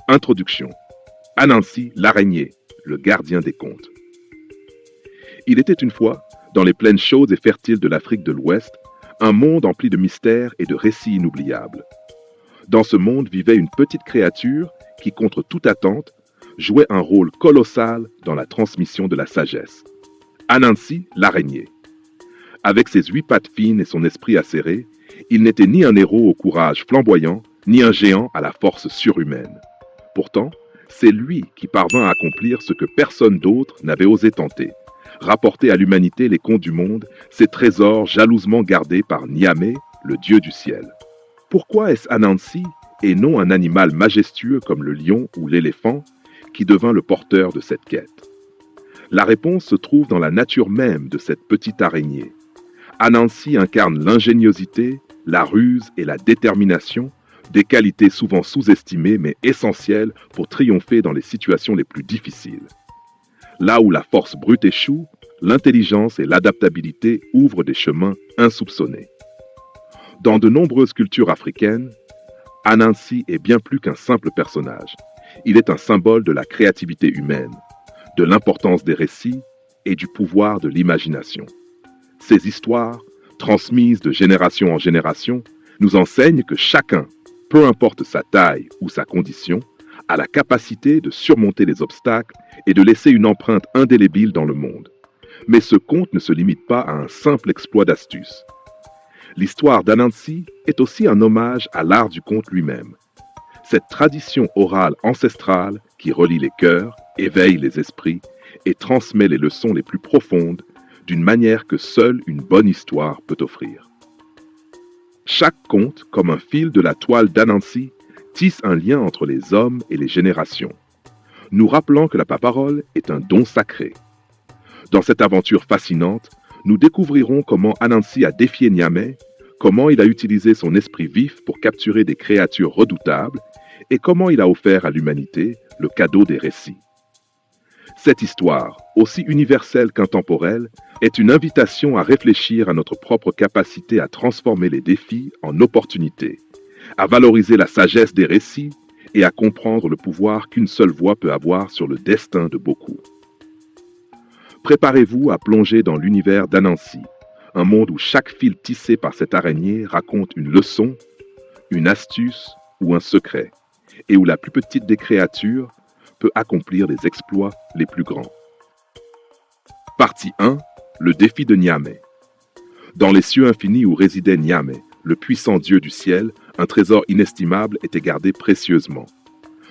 Introduction. Anansi, l'araignée, le gardien des contes. Il était une fois, dans les plaines chaudes et fertiles de l'Afrique de l'Ouest, un monde empli de mystères et de récits inoubliables. Dans ce monde vivait une petite créature qui, contre toute attente, jouait un rôle colossal dans la transmission de la sagesse. Anansi, l'araignée. Avec ses 8 pattes fines et son esprit acéré, il n'était ni un héros au courage flamboyant, ni un géant à la force surhumaine. Pourtant, c'est lui qui parvint à accomplir ce que personne d'autre n'avait osé tenter, rapporter à l'humanité les contes du monde, ces trésors jalousement gardés par Niamey, le dieu du ciel. Pourquoi est-ce Anansi, et non un animal majestueux comme le lion ou l'éléphant, qui devint le porteur de cette quête? La réponse se trouve dans la nature même de cette petite araignée. Anansi incarne l'ingéniosité, la ruse et la détermination, des qualités souvent sous-estimées mais essentielles pour triompher dans les situations les plus difficiles. Là où la force brute échoue, l'intelligence et l'adaptabilité ouvrent des chemins insoupçonnés. Dans de nombreuses cultures africaines, Anansi est bien plus qu'un simple personnage. Il est un symbole de la créativité humaine, de l'importance des récits et du pouvoir de l'imagination. Ces histoires, transmises de génération en génération, nous enseignent que chacun, peu importe sa taille ou sa condition, a la capacité de surmonter les obstacles et de laisser une empreinte indélébile dans le monde. Mais ce conte ne se limite pas à un simple exploit d'astuce. L'histoire d'Anansi est aussi un hommage à l'art du conte lui-même. Cette tradition orale ancestrale qui relie les cœurs, éveille les esprits et transmet les leçons les plus profondes d'une manière que seule une bonne histoire peut offrir. Chaque conte, comme un fil de la toile d'Anansi, tisse un lien entre les hommes et les générations, nous rappelant que la parole est un don sacré. Dans cette aventure fascinante, nous découvrirons comment Anansi a défié Niamey, comment il a utilisé son esprit vif pour capturer des créatures redoutables et comment il a offert à l'humanité le cadeau des récits. Cette histoire, aussi universelle qu'intemporelle, est une invitation à réfléchir à notre propre capacité à transformer les défis en opportunités, à valoriser la sagesse des récits et à comprendre le pouvoir qu'une seule voix peut avoir sur le destin de beaucoup. Préparez-vous à plonger dans l'univers d'Anansi, un monde où chaque fil tissé par cette araignée raconte une leçon, une astuce ou un secret, et où la plus petite des créatures peut accomplir les exploits les plus grands. Partie 1. Le défi de Niamey. Dans les cieux infinis où résidait Niamey, le puissant dieu du ciel, un trésor inestimable était gardé précieusement.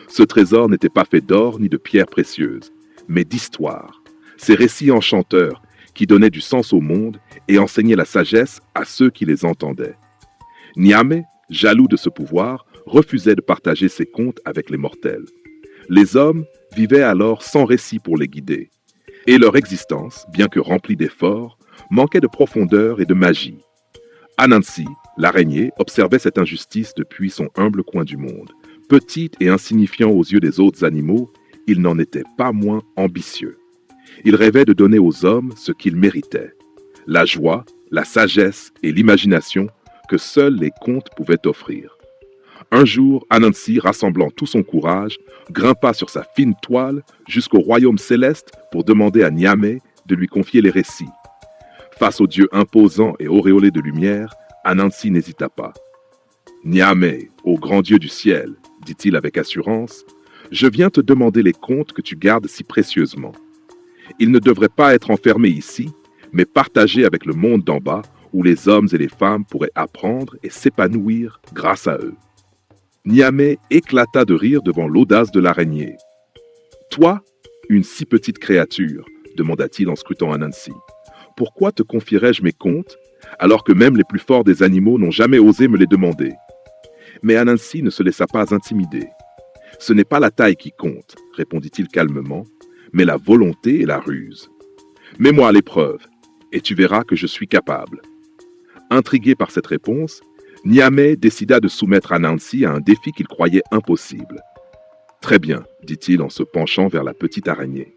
Ce trésor n'était pas fait d'or ni de pierres précieuses, mais d'histoire, ces récits enchanteurs qui donnaient du sens au monde et enseignaient la sagesse à ceux qui les entendaient. Niamey, jaloux de ce pouvoir, refusait de partager ses contes avec les mortels. Les hommes vivaient alors sans récit pour les guider, et leur existence, bien que remplie d'efforts, manquait de profondeur et de magie. Anansi, l'araignée, observait cette injustice depuis son humble coin du monde. Petit et insignifiant aux yeux des autres animaux, il n'en était pas moins ambitieux. Il rêvait de donner aux hommes ce qu'ils méritaient, la joie, la sagesse et l'imagination que seuls les contes pouvaient offrir. Un jour, Anansi, rassemblant tout son courage, grimpa sur sa fine toile jusqu'au royaume céleste pour demander à Niamey de lui confier les récits. Face au dieu imposant et auréolé de lumière, Anansi n'hésita pas. « Niamey, ô grand dieu du ciel, dit-il avec assurance, je viens te demander les contes que tu gardes si précieusement. Ils ne devraient pas être enfermés ici, mais partagés avec le monde d'en bas, où les hommes et les femmes pourraient apprendre et s'épanouir grâce à eux. » Niamey éclata de rire devant l'audace de l'araignée. « Toi, une si petite créature, demanda-t-il en scrutant Anansi, pourquoi te confierais-je mes contes, alors que même les plus forts des animaux n'ont jamais osé me les demander? » Mais Anansi ne se laissa pas intimider. « Ce n'est pas la taille qui compte, répondit-il calmement, mais la volonté et la ruse. Mets-moi à l'épreuve, et tu verras que je suis capable. » Intrigué par cette réponse, Niamey décida de soumettre Anansi à un défi qu'il croyait impossible. « Très bien, dit-il en se penchant vers la petite araignée.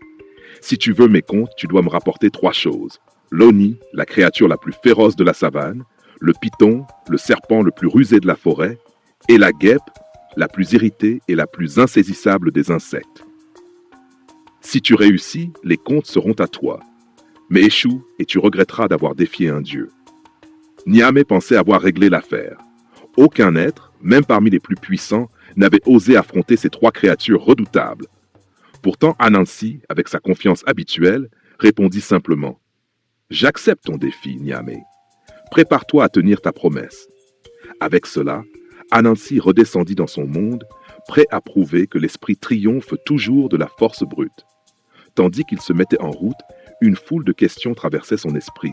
Si tu veux mes contes, tu dois me rapporter 3 choses. L'Oni, la créature la plus féroce de la savane, le python, le serpent le plus rusé de la forêt, et la guêpe, la plus irritée et la plus insaisissable des insectes. Si tu réussis, les contes seront à toi. Mais échoue et tu regretteras d'avoir défié un dieu. Niamey pensait avoir réglé l'affaire. Aucun être, même parmi les plus puissants, n'avait osé affronter ces trois créatures redoutables. Pourtant, Anansi, avec sa confiance habituelle, répondit simplement « J'accepte ton défi, Niamey. Prépare-toi à tenir ta promesse. » Avec cela, Anansi redescendit dans son monde, prêt à prouver que l'esprit triomphe toujours de la force brute. Tandis qu'il se mettait en route, une foule de questions traversait son esprit.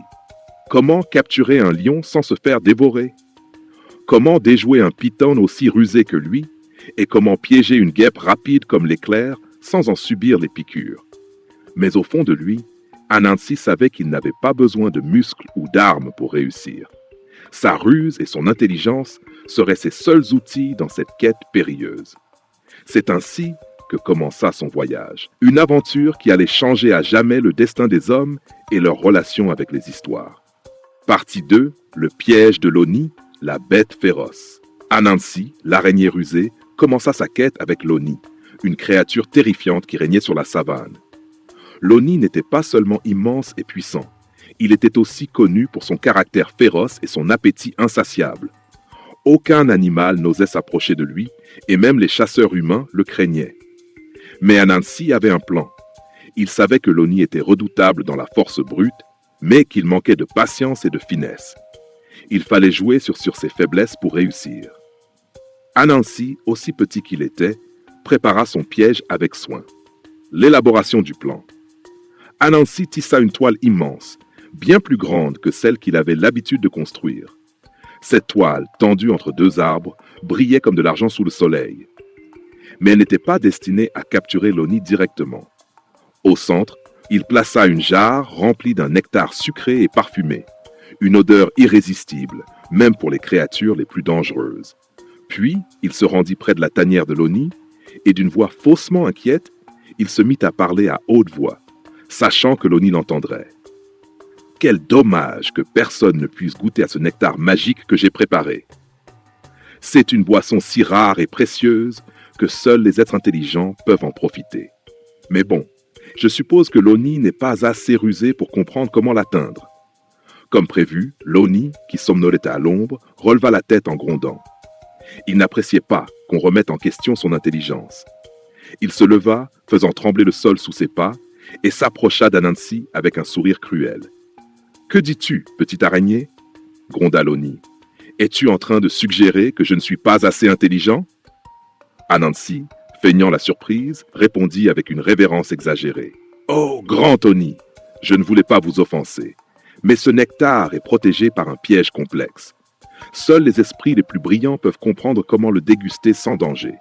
Comment capturer un lion sans se faire dévorer? Comment déjouer un python aussi rusé que lui? Et comment piéger une guêpe rapide comme l'éclair sans en subir les piqûres? Mais au fond de lui, Anansi savait qu'il n'avait pas besoin de muscles ou d'armes pour réussir. Sa ruse et son intelligence seraient ses seuls outils dans cette quête périlleuse. C'est ainsi que commença son voyage. Une aventure qui allait changer à jamais le destin des hommes et leur relation avec les histoires. Partie 2, le piège de l'Oni, la bête féroce. Anansi, l'araignée rusée, commença sa quête avec l'Oni, une créature terrifiante qui régnait sur la savane. L'Oni n'était pas seulement immense et puissant, il était aussi connu pour son caractère féroce et son appétit insatiable. Aucun animal n'osait s'approcher de lui, et même les chasseurs humains le craignaient. Mais Anansi avait un plan. Il savait que l'Oni était redoutable dans la force brute, mais qu'il manquait de patience et de finesse. Il fallait jouer sur ses faiblesses pour réussir. Anansi, aussi petit qu'il était, prépara son piège avec soin. L'élaboration du plan. Anansi tissa une toile immense, bien plus grande que celle qu'il avait l'habitude de construire. Cette toile, tendue entre deux arbres, brillait comme de l'argent sous le soleil. Mais elle n'était pas destinée à capturer l'Oni directement. Au centre, il plaça une jarre remplie d'un nectar sucré et parfumé, une odeur irrésistible, même pour les créatures les plus dangereuses. Puis, il se rendit près de la tanière de l'Oni, et d'une voix faussement inquiète, il se mit à parler à haute voix, sachant que l'Oni l'entendrait. « Quel dommage que personne ne puisse goûter à ce nectar magique que j'ai préparé. C'est une boisson si rare et précieuse que seuls les êtres intelligents peuvent en profiter. Mais bon, je suppose que l'Oni n'est pas assez rusé pour comprendre comment l'atteindre. » Comme prévu, l'Oni, qui somnolait à l'ombre, releva la tête en grondant. Il n'appréciait pas qu'on remette en question son intelligence. Il se leva, faisant trembler le sol sous ses pas, et s'approcha d'Anansi avec un sourire cruel. « Que dis-tu, petite araignée ?» gronda l'Oni. « Es-tu en train de suggérer que je ne suis pas assez intelligent ?» Anansi, feignant la surprise, répondit avec une révérence exagérée. « Oh, grand Oni, je ne voulais pas vous offenser, mais ce nectar est protégé par un piège complexe. Seuls les esprits les plus brillants peuvent comprendre comment le déguster sans danger. »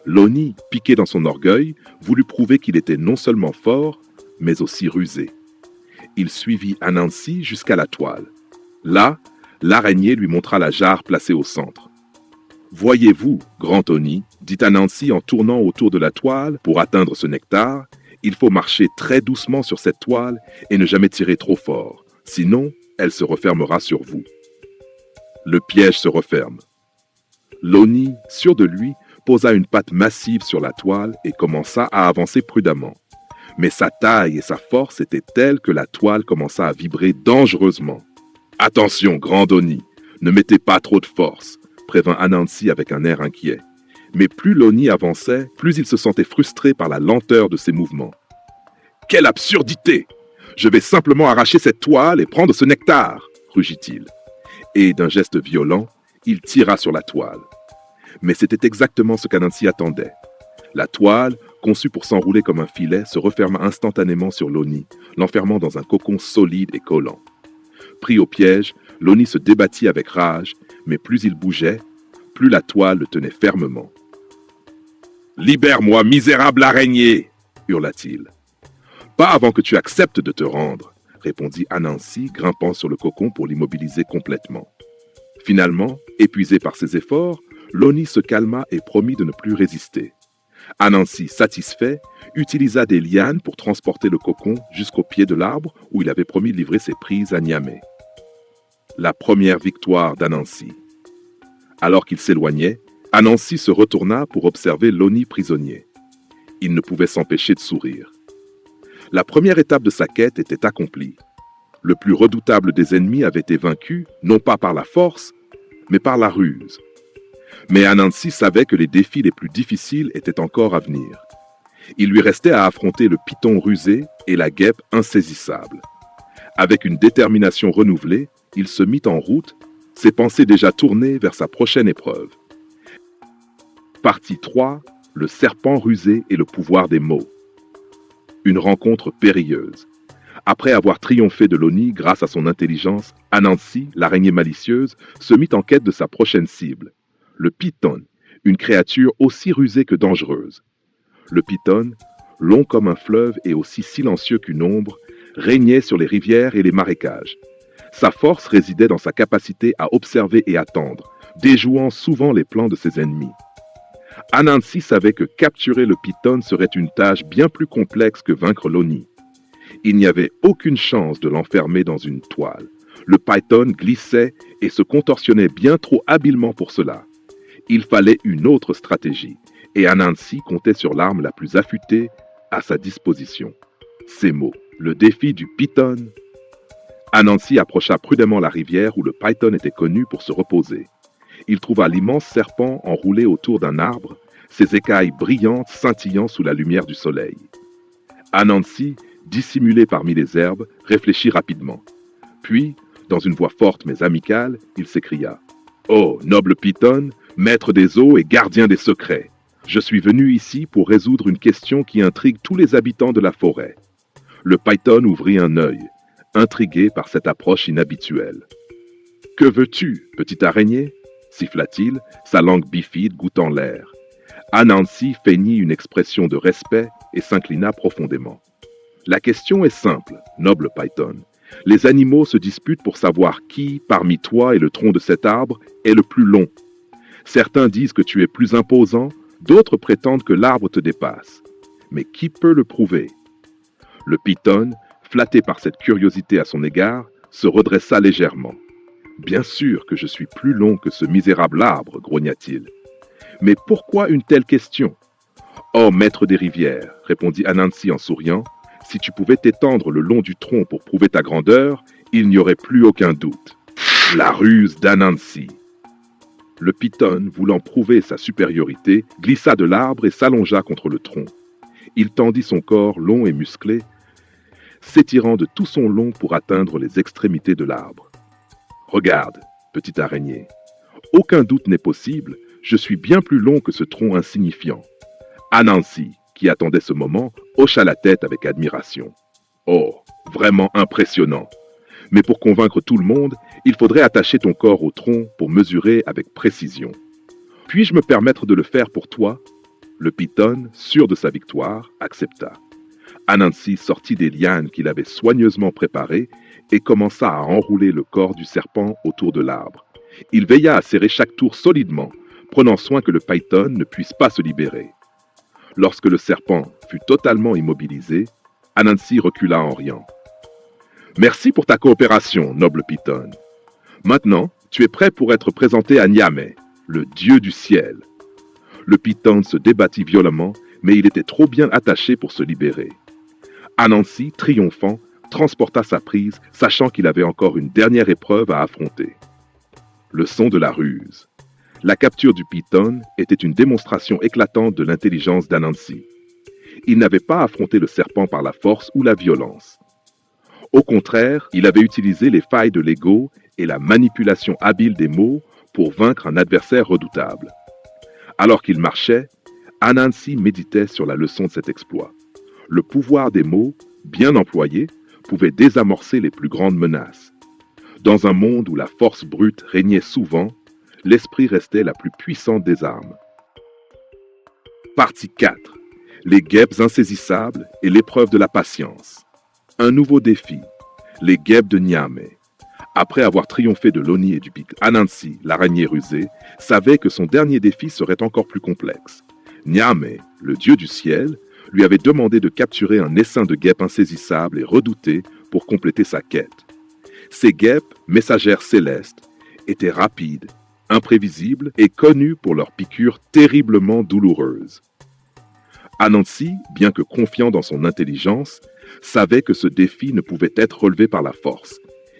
L'Oni, piqué dans son orgueil, voulut prouver qu'il était non seulement fort, mais aussi rusé. Il suivit Anansi jusqu'à la toile. Là, l'araignée lui montra la jarre placée au centre. « Voyez-vous, grand Oni, dit Anansi en tournant autour de la toile pour atteindre ce nectar, il faut marcher très doucement sur cette toile et ne jamais tirer trop fort, sinon elle se refermera sur vous. » Le piège se referme. L'Oni, sûr de lui, posa une patte massive sur la toile et commença à avancer prudemment. Mais sa taille et sa force étaient telles que la toile commença à vibrer dangereusement. « Attention, grand Oni, ne mettez pas trop de force », prévint Anansi avec un air inquiet. Mais plus l'Oni avançait, plus il se sentait frustré par la lenteur de ses mouvements. « Quelle absurdité! Je vais simplement arracher cette toile et prendre ce nectar !» rugit-il. Et d'un geste violent, il tira sur la toile. Mais c'était exactement ce qu'Anansi attendait. La toile, conçue pour s'enrouler comme un filet, se referma instantanément sur l'Oni, l'enfermant dans un cocon solide et collant. Pris au piège, l'Oni se débattit avec rage, mais plus il bougeait, plus la toile le tenait fermement. « Libère-moi, misérable araignée !» hurla-t-il. « Pas avant que tu acceptes de te rendre !» répondit Anansi, grimpant sur le cocon pour l'immobiliser complètement. Finalement, épuisé par ses efforts, l'Oni se calma et promit de ne plus résister. Anansi, satisfait, utilisa des lianes pour transporter le cocon jusqu'au pied de l'arbre où il avait promis de livrer ses prises à Niamey. La première victoire d'Anansi. Alors qu'il s'éloignait, Anansi se retourna pour observer l'Oni prisonnier. Il ne pouvait s'empêcher de sourire. La première étape de sa quête était accomplie. Le plus redoutable des ennemis avait été vaincu, non pas par la force, mais par la ruse. Mais Anansi savait que les défis les plus difficiles étaient encore à venir. Il lui restait à affronter le python rusé et la guêpe insaisissable. Avec une détermination renouvelée, il se mit en route, ses pensées déjà tournées vers sa prochaine épreuve. Partie 3. Le serpent rusé et le pouvoir des mots. Une rencontre périlleuse. Après avoir triomphé de l'Oni grâce à son intelligence, Anansi, l'araignée malicieuse, se mit en quête de sa prochaine cible, le python, une créature aussi rusée que dangereuse. Le python, long comme un fleuve et aussi silencieux qu'une ombre, régnait sur les rivières et les marécages. Sa force résidait dans sa capacité à observer et attendre, déjouant souvent les plans de ses ennemis. Anansi savait que capturer le python serait une tâche bien plus complexe que vaincre l'Oni. Il n'y avait aucune chance de l'enfermer dans une toile. Le python glissait et se contorsionnait bien trop habilement pour cela. Il fallait une autre stratégie, et Anansi comptait sur l'arme la plus affûtée à sa disposition. Ces mots, le défi du python. Anansi approcha prudemment la rivière où le python était connu pour se reposer. Il trouva l'immense serpent enroulé autour d'un arbre, ses écailles brillantes scintillant sous la lumière du soleil. Anansi, dissimulé parmi les herbes, réfléchit rapidement. Puis, dans une voix forte mais amicale, il s'écria « Oh, noble python, maître des eaux et gardien des secrets, je suis venu ici pour résoudre une question qui intrigue tous les habitants de la forêt. » Le python ouvrit un œil, intrigué par cette approche inhabituelle. « Que veux-tu, petite araignée ?» siffla-t-il, sa langue bifide goûtant l'air. Anansi feignit une expression de respect et s'inclina profondément. « La question est simple, noble python. Les animaux se disputent pour savoir qui, parmi toi et le tronc de cet arbre, est le plus long. Certains disent que tu es plus imposant, d'autres prétendent que l'arbre te dépasse. Mais qui peut le prouver ?» Le python, flatté par cette curiosité à son égard, se redressa légèrement. « Bien sûr que je suis plus long que ce misérable arbre, grogna-t-il. Mais pourquoi une telle question ? »« Oh, maître des rivières, répondit Anansi en souriant, si tu pouvais t'étendre le long du tronc pour prouver ta grandeur, il n'y aurait plus aucun doute. » La ruse d'Anansi. Le python, voulant prouver sa supériorité, glissa de l'arbre et s'allongea contre le tronc. Il tendit son corps long et musclé, s'étirant de tout son long pour atteindre les extrémités de l'arbre. « Regarde, petite araignée, aucun doute n'est possible, je suis bien plus long que ce tronc insignifiant. » Anansi, qui attendait ce moment, hocha la tête avec admiration. « Oh, vraiment impressionnant. Mais pour convaincre tout le monde, il faudrait attacher ton corps au tronc pour mesurer avec précision. Puis-je me permettre de le faire pour toi ?» Le python, sûr de sa victoire, accepta. Anansi sortit des lianes qu'il avait soigneusement préparées et commença à enrouler le corps du serpent autour de l'arbre. Il veilla à serrer chaque tour solidement, prenant soin que le python ne puisse pas se libérer. Lorsque le serpent fut totalement immobilisé, Anansi recula en riant. « Merci pour ta coopération, noble python. Maintenant, tu es prêt pour être présenté à Niamey, le dieu du ciel. » Le python se débattit violemment, mais il était trop bien attaché pour se libérer. Anansi, triomphant, transporta sa prise, sachant qu'il avait encore une dernière épreuve à affronter. Leçon de la ruse. La capture du python était une démonstration éclatante de l'intelligence d'Anansi. Il n'avait pas affronté le serpent par la force ou la violence. Au contraire, il avait utilisé les failles de l'ego et la manipulation habile des mots pour vaincre un adversaire redoutable. Alors qu'il marchait, Anansi méditait sur la leçon de cet exploit. Le pouvoir des mots, bien employé, pouvait désamorcer les plus grandes menaces. Dans un monde où la force brute régnait souvent, l'esprit restait la plus puissante des armes. Partie 4. Les guêpes insaisissables et l'épreuve de la patience. Un nouveau défi. Les guêpes de Niamey. Après avoir triomphé de l'Oni et du python, Anansi, l'araignée rusée, savait que son dernier défi serait encore plus complexe. Niamey, le dieu du ciel, lui avait demandé de capturer un essaim de guêpes insaisissables et redoutées pour compléter sa quête. Ces guêpes, messagères célestes, étaient rapides, imprévisibles et connus pour leurs piqûres terriblement douloureuses. Anansi, bien que confiant dans son intelligence, savait que ce défi ne pouvait être relevé par la force.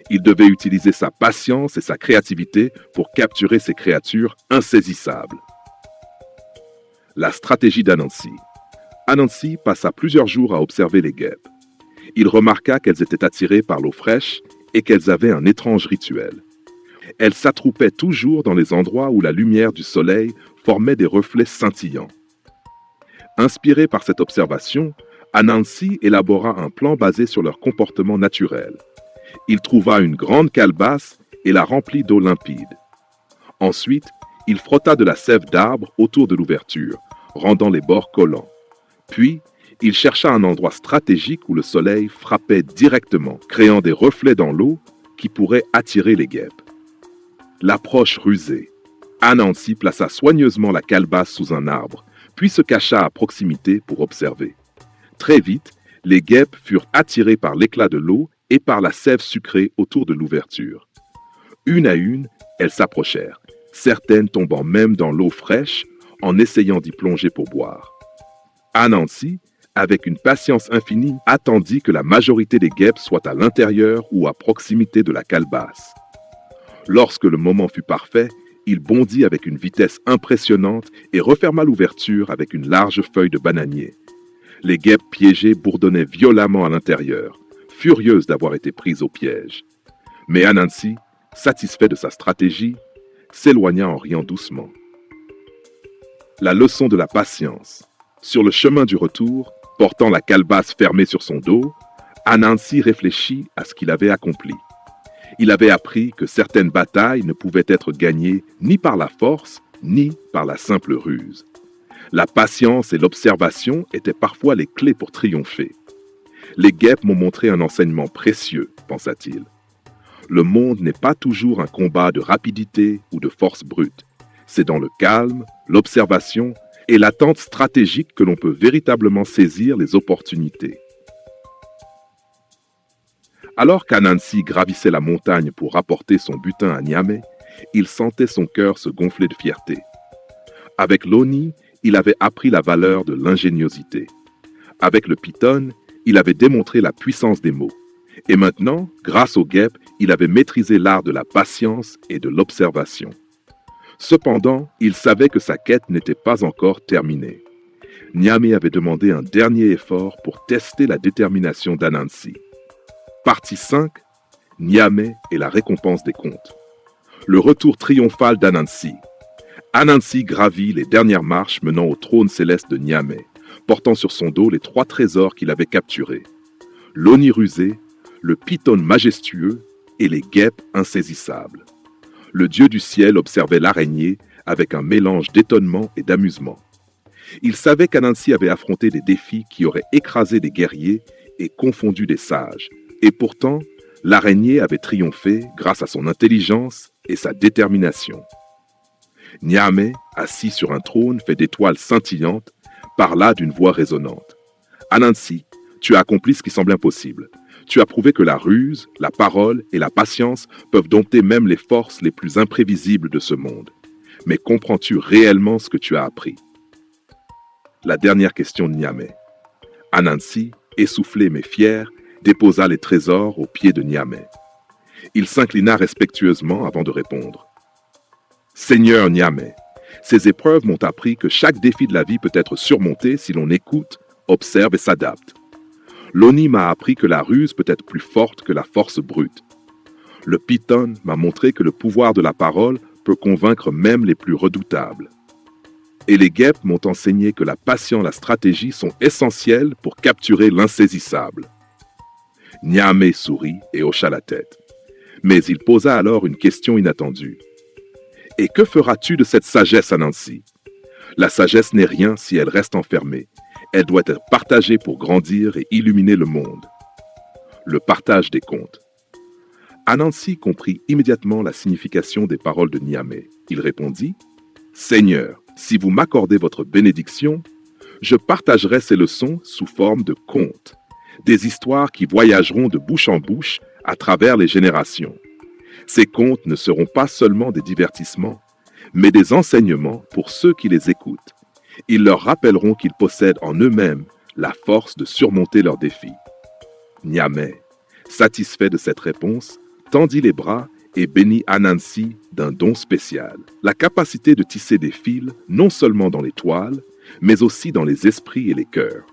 Il devait utiliser sa patience et sa créativité pour capturer ces créatures insaisissables. La stratégie d'Anansi. Anansi passa plusieurs jours à observer les guêpes. Il remarqua qu'elles étaient attirées par l'eau fraîche et qu'elles avaient un étrange rituel. Elles s'attroupaient toujours dans les endroits où la lumière du soleil formait des reflets scintillants. Inspiré par cette observation, Anansi élabora un plan basé sur leur comportement naturel. Il trouva une grande calebasse et la remplit d'eau limpide. Ensuite, il frotta de la sève d'arbre autour de l'ouverture, rendant les bords collants. Puis, il chercha un endroit stratégique où le soleil frappait directement, créant des reflets dans l'eau qui pourraient attirer les guêpes. L'approche rusée. Anansi plaça soigneusement la calebasse sous un arbre, puis se cacha à proximité pour observer. Très vite, les guêpes furent attirées par l'éclat de l'eau et par la sève sucrée autour de l'ouverture. Une à une, elles s'approchèrent, certaines tombant même dans l'eau fraîche en essayant d'y plonger pour boire. Anansi, avec une patience infinie, attendit que la majorité des guêpes soient à l'intérieur ou à proximité de la calebasse. Lorsque le moment fut parfait, il bondit avec une vitesse impressionnante et referma l'ouverture avec une large feuille de bananier. Les guêpes piégées bourdonnaient violemment à l'intérieur, furieuses d'avoir été prises au piège. Mais Anansi, satisfait de sa stratégie, s'éloigna en riant doucement. La leçon de la patience. Sur le chemin du retour, portant la calebasse fermée sur son dos, Anansi réfléchit à ce qu'il avait accompli. Il avait appris que certaines batailles ne pouvaient être gagnées ni par la force, ni par la simple ruse. La patience et l'observation étaient parfois les clés pour triompher. Les guêpes m'ont montré un enseignement précieux, pensa-t-il. Le monde n'est pas toujours un combat de rapidité ou de force brute. C'est dans le calme, l'observation et l'attente stratégique que l'on peut véritablement saisir les opportunités. Alors qu'Anansi gravissait la montagne pour rapporter son butin à Niamey, il sentait son cœur se gonfler de fierté. Avec l'Oni, il avait appris la valeur de l'ingéniosité. Avec le Piton, il avait démontré la puissance des mots. Et maintenant, grâce aux guêpes, il avait maîtrisé l'art de la patience et de l'observation. Cependant, il savait que sa quête n'était pas encore terminée. Niamey avait demandé un dernier effort pour tester la détermination d'Anansi. Partie 5, Niamey et la récompense des contes. Le retour triomphal d'Anansi. Anansi gravit les dernières marches menant au trône céleste de Niamey, portant sur son dos les 3 trésors qu'il avait capturés. L'Oni rusé, le Piton majestueux et les guêpes insaisissables. Le dieu du ciel observait l'araignée avec un mélange d'étonnement et d'amusement. Il savait qu'Anansi avait affronté des défis qui auraient écrasé des guerriers et confondu des sages. Et pourtant, l'araignée avait triomphé grâce à son intelligence et sa détermination. Niamey, assis sur un trône fait d'étoiles scintillantes, parla d'une voix résonnante. « Anansi, tu as accompli ce qui semble impossible. Tu as prouvé que la ruse, la parole et la patience peuvent dompter même les forces les plus imprévisibles de ce monde. Mais comprends-tu réellement ce que tu as appris ?» La dernière question de Niamey. Anansi, essoufflé mais fier, déposa les trésors aux pieds de Niamey. Il s'inclina respectueusement avant de répondre. « Seigneur Niamey, ces épreuves m'ont appris que chaque défi de la vie peut être surmonté si l'on écoute, observe et s'adapte. L'Oni m'a appris que la ruse peut être plus forte que la force brute. Le Piton m'a montré que le pouvoir de la parole peut convaincre même les plus redoutables. Et les guêpes m'ont enseigné que la patience et la stratégie sont essentielles pour capturer l'insaisissable. » Niamey sourit et hocha la tête. Mais il posa alors une question inattendue. « Et que feras-tu de cette sagesse, Anansi ? La sagesse n'est rien si elle reste enfermée. Elle doit être partagée pour grandir et illuminer le monde. » Le partage des contes. Anansi comprit immédiatement la signification des paroles de Niamey. Il répondit « Seigneur, si vous m'accordez votre bénédiction, je partagerai ces leçons sous forme de contes. Des histoires qui voyageront de bouche en bouche à travers les générations. Ces contes ne seront pas seulement des divertissements, mais des enseignements pour ceux qui les écoutent. Ils leur rappelleront qu'ils possèdent en eux-mêmes la force de surmonter leurs défis. Niamey, satisfait de cette réponse, tendit les bras et bénit Anansi d'un don spécial, la capacité de tisser des fils non seulement dans les toiles, mais aussi dans les esprits et les cœurs.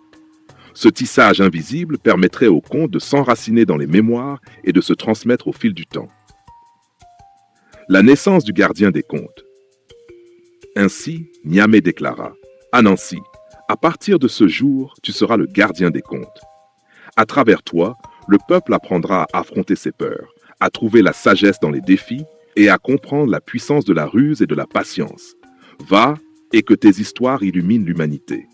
Ce tissage invisible permettrait aux contes de s'enraciner dans les mémoires et de se transmettre au fil du temps. La naissance du gardien des contes. Ainsi, Niamey déclara « Anansi, à partir de ce jour, tu seras le gardien des contes. À travers toi, le peuple apprendra à affronter ses peurs, à trouver la sagesse dans les défis et à comprendre la puissance de la ruse et de la patience. Va et que tes histoires illuminent l'humanité. »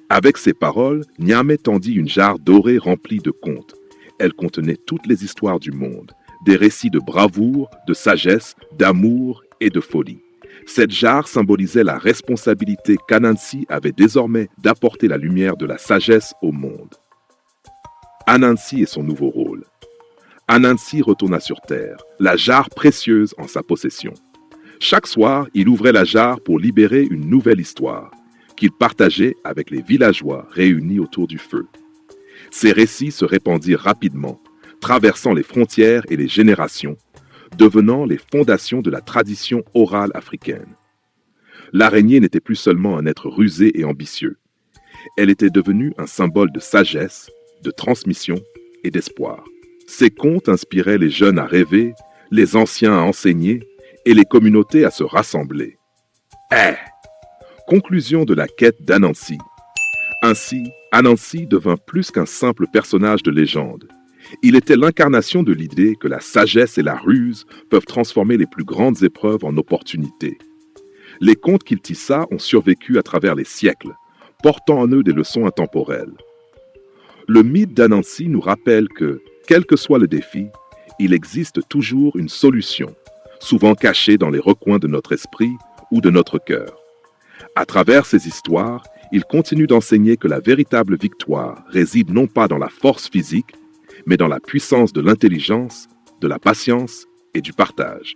Avec ces paroles, Niamey tendit une jarre dorée remplie de contes. Elle contenait toutes les histoires du monde, des récits de bravoure, de sagesse, d'amour et de folie. Cette jarre symbolisait la responsabilité qu'Anansi avait désormais d'apporter la lumière de la sagesse au monde. Anansi et son nouveau rôle. Anansi retourna sur terre, la jarre précieuse en sa possession. Chaque soir, il ouvrait la jarre pour libérer une nouvelle histoire, qu'il partageait avec les villageois réunis autour du feu. Ces récits se répandirent rapidement, traversant les frontières et les générations, devenant les fondations de la tradition orale africaine. L'araignée n'était plus seulement un être rusé et ambitieux. Elle était devenue un symbole de sagesse, de transmission et d'espoir. Ces contes inspiraient les jeunes à rêver, les anciens à enseigner et les communautés à se rassembler. Conclusion de la quête d'Anansi. Ainsi, Anansi devint plus qu'un simple personnage de légende. Il était l'incarnation de l'idée que la sagesse et la ruse peuvent transformer les plus grandes épreuves en opportunités. Les contes qu'il tissa ont survécu à travers les siècles, portant en eux des leçons intemporelles. Le mythe d'Anansi nous rappelle que, quel que soit le défi, il existe toujours une solution, souvent cachée dans les recoins de notre esprit ou de notre cœur. À travers ces histoires, il continue d'enseigner que la véritable victoire réside non pas dans la force physique, mais dans la puissance de l'intelligence, de la patience et du partage.